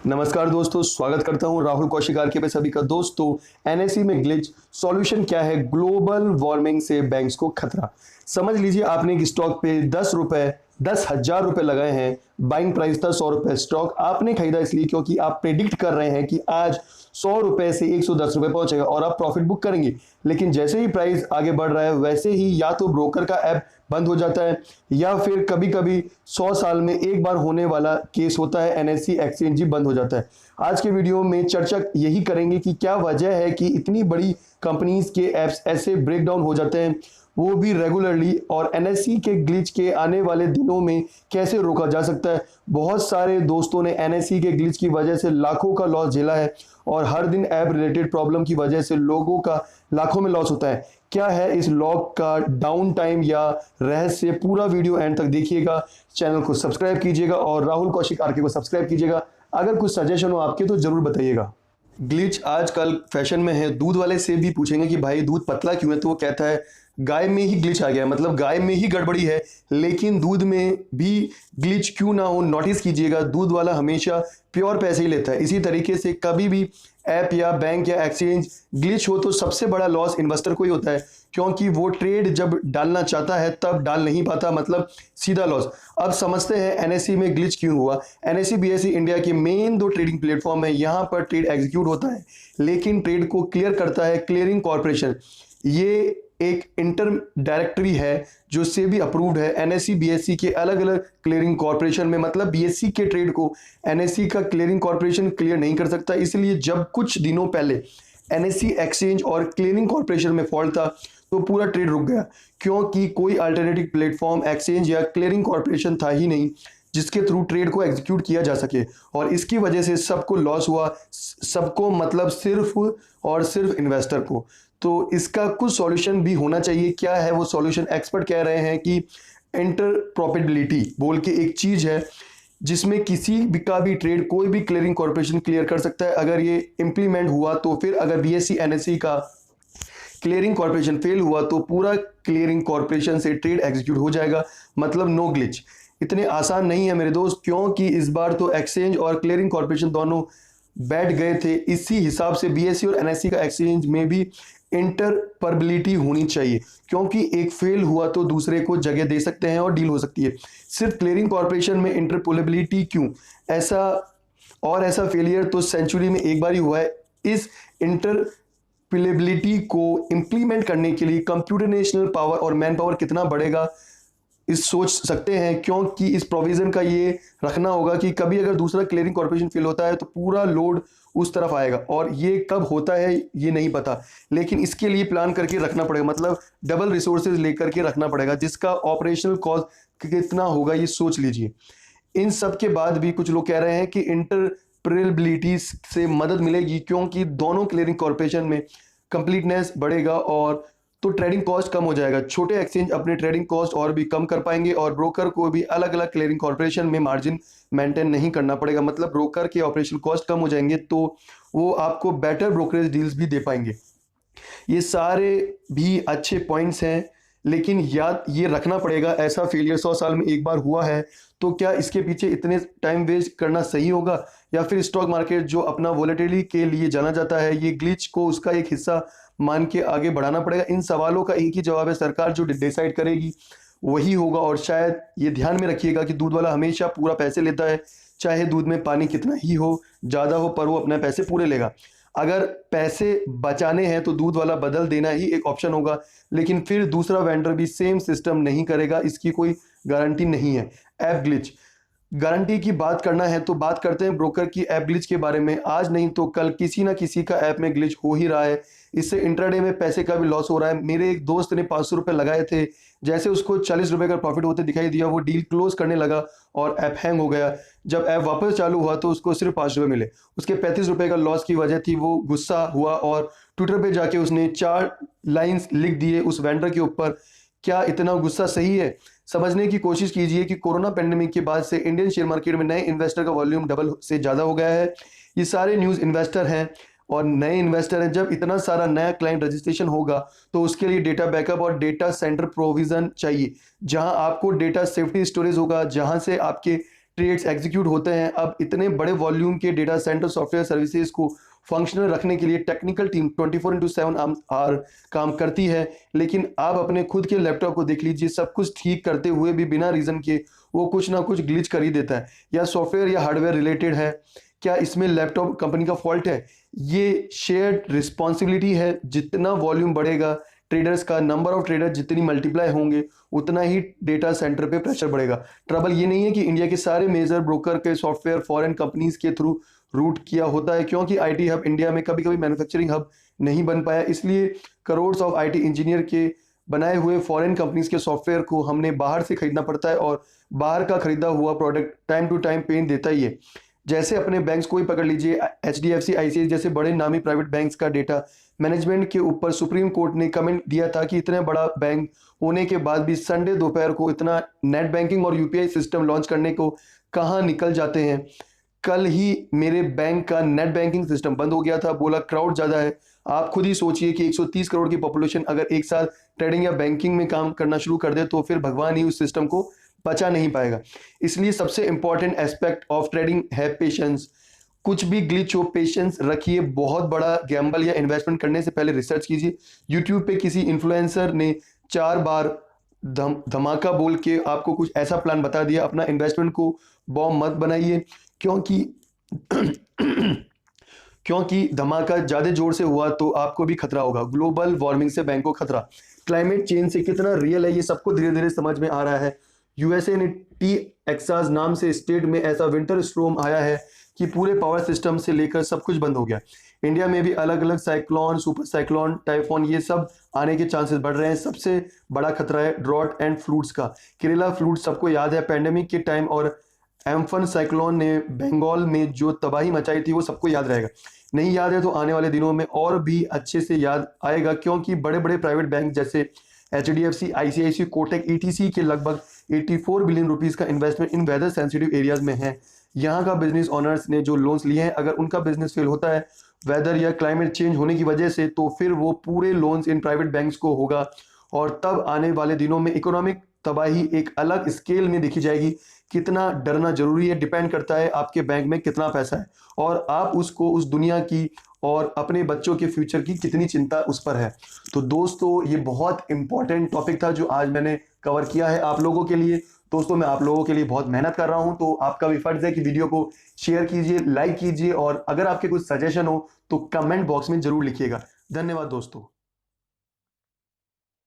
नमस्कार दोस्तों, स्वागत करता हूं राहुल कौशिक आर के पे सभी का। दोस्तों, एनएसई में ग्लिच सॉल्यूशन क्या है? ग्लोबल वार्मिंग से बैंक्स को खतरा। समझ लीजिए आपने एक स्टॉक पे 10,000 रुपए लगाए हैं। बाइंग प्राइस था 100 रुपए। स्टॉक आपने खरीदा इसलिए क्योंकि आप प्रेडिक्ट कर रहे हैं कि आज 100 रुपए से 110 रुपए पहुंचेगा और आप प्रॉफिट बुक करेंगे। लेकिन जैसे ही प्राइस आगे बढ़ रहा है वैसे ही या तो ब्रोकर का ऐप बंद हो जाता है या फिर कभी कभी 100 साल में एक बार होने वाला केस होता है, एनएसई एक्सचेंज ही बंद हो जाता है। आज के वीडियो में चर्चा यही करेंगे कि क्या वजह है कि इतनी बड़ी कंपनीज के ऐप्स ऐसे ब्रेक डाउन हो जाते हैं, वो भी रेगुलरली, और एनएसई के ग्लिच के आने वाले दिनों में कैसे रोका जा सकता है। बहुत सारे दोस्तों ने एनएसई के ग्लिच की वजह से लाखों का लॉस झेला है और हर दिन ऐप रिलेटेड प्रॉब्लम की वजह से लोगों का लाखों में लॉस होता है। क्या है इस लॉक का डाउन टाइम या रहस्य? पूरा वीडियो एंड तक देखिएगा। चैनल को सब्सक्राइब कीजिएगा और राहुल कौशिक आरके को सब्सक्राइब कीजिएगा। अगर कुछ सजेशन हो आपके तो जरूर बताइएगा। ग्लिच आजकल फैशन में है। दूध वाले से भी पूछेंगे कि भाई दूध पतला क्यों है, तो वो कहता है गाय में ही ग्लिच आ गया, मतलब गाय में ही गड़बड़ी है। लेकिन दूध में भी ग्लिच क्यों ना हो, नोटिस कीजिएगा, दूध वाला हमेशा प्योर पैसे ही लेता है। इसी तरीके से कभी भी ऐप या बैंक या एक्सचेंज ग्लिच हो तो सबसे बड़ा लॉस इन्वेस्टर को ही होता है, क्योंकि वो ट्रेड जब डालना चाहता है तब डाल नहीं पाता, मतलब सीधा लॉस। अब समझते हैं एनएसई में ग्लिच क्यों हुआ। एनएसई बीएसई इंडिया के मेन दो ट्रेडिंग प्लेटफॉर्म है। यहाँ पर ट्रेड एग्जीक्यूट होता है लेकिन ट्रेड को क्लियर करता है क्लियरिंग कॉर्पोरेशन। ये एक इंटर डायरेक्टरी है जो सेबी अप्रूव्ड है। एनएसई बीएसई के अलग अलग क्लियरिंग कॉर्पोरेशन में, मतलब बीएसई के ट्रेड को एनएसई का क्लियरिंग कॉर्पोरेशन क्लियर नहीं कर सकता। इसलिए जब कुछ दिनों पहले एनएसई एक्सचेंज और क्लियरिंग कॉर्पोरेशन में फॉल्ट था तो पूरा ट्रेड रुक गया, क्योंकि कोई अल्टरनेटिव प्लेटफॉर्म एक्सचेंज या क्लियरिंग कॉर्पोरेशन था ही नहीं जिसके थ्रू ट्रेड को एग्जीक्यूट किया जा सके। और इसकी वजह से सबको लॉस हुआ, सबको, मतलब सिर्फ और सिर्फ इन्वेस्टर को। तो इसका कुछ सॉल्यूशन भी होना चाहिए। क्या है वो सॉल्यूशन? एक्सपर्ट कह रहे हैं कि इंटरप्रोपेबिलिटी बोल के एक चीज है जिसमें किसी भी का भी ट्रेड कोई भी क्लियरिंग कॉर्पोरेशन क्लियर कर सकता है। अगर ये इंप्लीमेंट हुआ तो फिर अगर बीएसई एनएसई का क्लियरिंग कॉर्पोरेशन फेल हुआ तो पूरा क्लियरिंग कॉर्पोरेशन से ट्रेड एग्जीक्यूट हो जाएगा, मतलब नो ग्लिच। इतने आसान नहीं है मेरे दोस्त, क्योंकि इस बार तो एक्सचेंज और क्लियरिंग कॉर्पोरेशन दोनों बैठ गए थे। इसी हिसाब से बीएसई और एनएसई का एक्सचेंज में भी इंटरपरेबिलिटी होनी चाहिए, क्योंकि एक फेल हुआ तो दूसरे को जगह दे सकते हैं और डील हो सकती है। सिर्फ क्लियरिंग कॉर्पोरेशन में इंटरपोलेबिलिटी क्यों? ऐसा फेलियर तो सेंचुरी में एक बार ही हुआ है। इस इंटरपोलेबिलिटी को इंप्लीमेंट करने के लिए कंप्यूटेशनल पावर और मैन पावर कितना बढ़ेगा इस सोच सकते हैं, क्योंकि इस प्रोविजन का ये रखना होगा कि कभी अगर दूसरा क्लियरिंग कॉर्पोरेशन फेल होता है तो पूरा लोड उस तरफ आएगा। और ये कब होता है ये नहीं पता, लेकिन इसके लिए प्लान करके रखना पड़ेगा, मतलब डबल रिसोर्सेज लेकर के रखना पड़ेगा, जिसका ऑपरेशनल कॉस्ट कितना होगा ये सोच लीजिए। इन सब के बाद भी कुछ लोग कह रहे हैं कि इंटरप्रेबिलिटी से मदद मिलेगी, क्योंकि दोनों क्लियरिंग कॉर्पोरेशन में कंप्लीटनेस बढ़ेगा और तो ट्रेडिंग कॉस्ट कम हो जाएगा। छोटे एक्सचेंज अपने ट्रेडिंग कॉस्ट और भी कम कर पाएंगे और ब्रोकर को भी अलग अलग क्लियरिंग कॉर्पोरेशन में मार्जिन मेंटेन नहीं करना पड़ेगा, मतलब ब्रोकर के ऑपरेशन कॉस्ट कम हो जाएंगे तो वो आपको बेटर ब्रोकरेज डील्स भी दे पाएंगे। ये सारे भी अच्छे पॉइंट्स हैं, लेकिन याद ये रखना पड़ेगा ऐसा फेलियर 100 साल में एक बार हुआ है तो क्या इसके पीछे इतने टाइम वेस्ट करना सही होगा? या फिर स्टॉक मार्केट जो अपना वोलेटिलिटी के लिए जाना जाता है, ये ग्लिच को उसका एक हिस्सा मान के आगे बढ़ाना पड़ेगा? इन सवालों का एक ही जवाब है, सरकार जो डिसाइड करेगी वही होगा। और शायद ये ध्यान में रखिएगा कि दूध वाला हमेशा पूरा पैसे लेता है, चाहे दूध में पानी कितना ही हो, ज्यादा हो, पर वो अपने पैसे पूरे लेगा। अगर पैसे बचाने हैं तो दूध वाला बदल देना ही एक ऑप्शन होगा, लेकिन फिर दूसरा वेंडर भी सेम सिस्टम नहीं करेगा, इसकी कोई गारंटी नहीं है। ऐप ग्लिच गारंटी की बात करना है तो बात करते हैं ब्रोकर की ऐप ग्लिच के बारे में। आज नहीं तो कल किसी ना किसी का ऐप में ग्लिच हो ही रहा है। इससे इंट्राडे में पैसे का भी लॉस हो रहा है। मेरे एक दोस्त ने 500 रुपए लगाए थे, जैसे उसको 40 रुपए का प्रॉफिट होते दिखाई दिया, वो डील क्लोज करने लगा और ऐप हैंग हो गया। जब ऐप वापस चालू हुआ तो उसको सिर्फ 5 रुपए मिले। उसके 35 रुपए का लॉस की वजह थी। वो गुस्सा हुआ और ट्विटर पे जाके उसने 4 लाइन्स लिख दिए उस वेंडर के ऊपर। क्या इतना गुस्सा सही है? समझने की कोशिश कीजिए कि कोरोना पेंडेमिक के बाद से इंडियन शेयर मार्केट में नए इन्वेस्टर का वॉल्यूम डबल से ज्यादा हो गया है। ये सारे न्यूज इन्वेस्टर हैं और नए इन्वेस्टर हैं। जब इतना सारा नया क्लाइंट रजिस्ट्रेशन होगा तो उसके लिए डेटा बैकअप और डेटा सेंटर प्रोविजन चाहिए, जहां आपको डेटा सेफ्टी स्टोरेज होगा, जहां से आपके ट्रेड्स एग्जीक्यूट होते हैं। अब इतने बड़े वॉल्यूम के डेटा सेंटर सॉफ्टवेयर सर्विसेज को फंक्शनल रखने के लिए टेक्निकल टीम 24/7 आवर काम करती है। लेकिन आप अपने खुद के लैपटॉप को देख लीजिए, सब कुछ ठीक करते हुए भी बिना रीज़न के वो कुछ ना कुछ ग्लिच कर ही देता है। या सॉफ्टवेयर या हार्डवेयर रिलेटेड है, क्या इसमें लैपटॉप कंपनी का फॉल्ट है? ये शेयर्ड रिस्पॉन्सिबिलिटी है। जितना वॉल्यूम बढ़ेगा ट्रेडर्स का, नंबर ऑफ ट्रेडर जितनी मल्टीप्लाई होंगे, उतना ही डेटा सेंटर पे प्रेशर बढ़ेगा। ट्रबल ये नहीं है कि इंडिया के सारे मेजर ब्रोकर के सॉफ्टवेयर फॉरेन कंपनीज के थ्रू रूट किया होता है, क्योंकि आईटी हब इंडिया में कभी कभी मैन्युफैक्चरिंग हब नहीं बन पाया, इसलिए करोड़ ऑफ आईटी इंजीनियर के बनाए हुए फॉरेन कंपनीज के सॉफ्टवेयर को हमने बाहर से खरीदना पड़ता है, और बाहर का खरीदा हुआ product time to time pain देता ही है। जैसे अपने बैंक्स को ही पकड़ लीजिए, HDFC, ICICI जैसे बड़े नामी प्राइवेट बैंक्स का डेटा मैनेजमेंट के ऊपर सुप्रीम कोर्ट ने कमेंट दिया था कि इतने बड़ा बैंक होने के बाद भी संडे दोपहर को इतना नेट बैंकिंग और UPI सिस्टम लॉन्च करने को कहाँ निकल जाते हैं। कल ही मेरे बैंक का नेट बैंकिंग सिस्टम बंद हो गया था, बोला क्राउड ज़्यादा है। आप खुद ही सोचिए कि 130 करोड़ की पॉपुलेशन अगर एक साथ ट्रेडिंग या बैंकिंग में काम करना शुरू कर दे तो फिर भगवान ही उस सिस्टम को बचा नहीं पाएगा। इसलिए सबसे इंपॉर्टेंट एस्पेक्ट ऑफ ट्रेडिंग है पेशेंस। कुछ भी ग्लिच हो, पेशेंस रखिए। बहुत बड़ा गैम्बल या इन्वेस्टमेंट करने से पहले रिसर्च कीजिए। यूट्यूब पे किसी इन्फ्लुएंसर ने 4 बार धमाका बोल के आपको कुछ ऐसा प्लान बता दिया, अपना इन्वेस्टमेंट को बॉम्ब मत बनाइए, क्योंकि धमाका ज़्यादा जोर से हुआ तो आपको भी खतरा होगा। ग्लोबल वार्मिंग से बैंक को खतरा, क्लाइमेट चेंज से कितना रियल है ये सबको धीरे धीरे समझ में आ रहा है। USA ने टेक्सास नाम से स्टेट में ऐसा विंटर स्टॉर्म आया है कि पूरे पावर सिस्टम से लेकर सब कुछ बंद हो गया। इंडिया में भी अलग अलग साइक्लोन, सुपर साइक्लोन, टाइफोन ये सब आने के चांसेस बढ़ रहे हैं। सबसे बड़ा खतरा है ड्रॉट एंड फ्लूड्स का। केरला फ्लूड सबको याद है, पैंडेमिक के टाइम, और एम्फन साइक्लोन ने बंगाल में जो तबाही मचाई थी वो सबको याद रहेगा। नहीं याद है तो आने वाले दिनों में और भी अच्छे से याद आएगा, क्योंकि बड़े बड़े प्राइवेट बैंक जैसे HDFC, ICICI, कोटक, ETC के लगभग 84 बिलियन रुपीस का investment in weather sensitive areas में है। यहाँ का बिजनेस ओनर्स ने जो लोन्स लिए हैं, अगर उनका बिजनेस फेल होता है वेदर या क्लाइमेट चेंज होने की वजह से, तो फिर वो पूरे लोन्स इन प्राइवेट बैंक्स को होगा, और तब आने वाले दिनों में इकोनॉमिक तबाही एक अलग स्केल में देखी जाएगी। कितना डरना जरूरी है डिपेंड करता है आपके बैंक में कितना पैसा है, और आप उसको उस दुनिया की और अपने बच्चों के फ्यूचर की कितनी चिंता उस पर है। तो दोस्तों, ये बहुत इंपॉर्टेंट टॉपिक था जो आज मैंने कवर किया है आप लोगों के लिए। दोस्तों, मैं आप लोगों के लिए बहुत मेहनत कर रहा हूं, तो आपका भी फर्ज है कि वीडियो को शेयर कीजिए, लाइक कीजिए, और अगर आपके कुछ सजेशन हो तो कमेंट बॉक्स में जरूर लिखिएगा। धन्यवाद दोस्तों।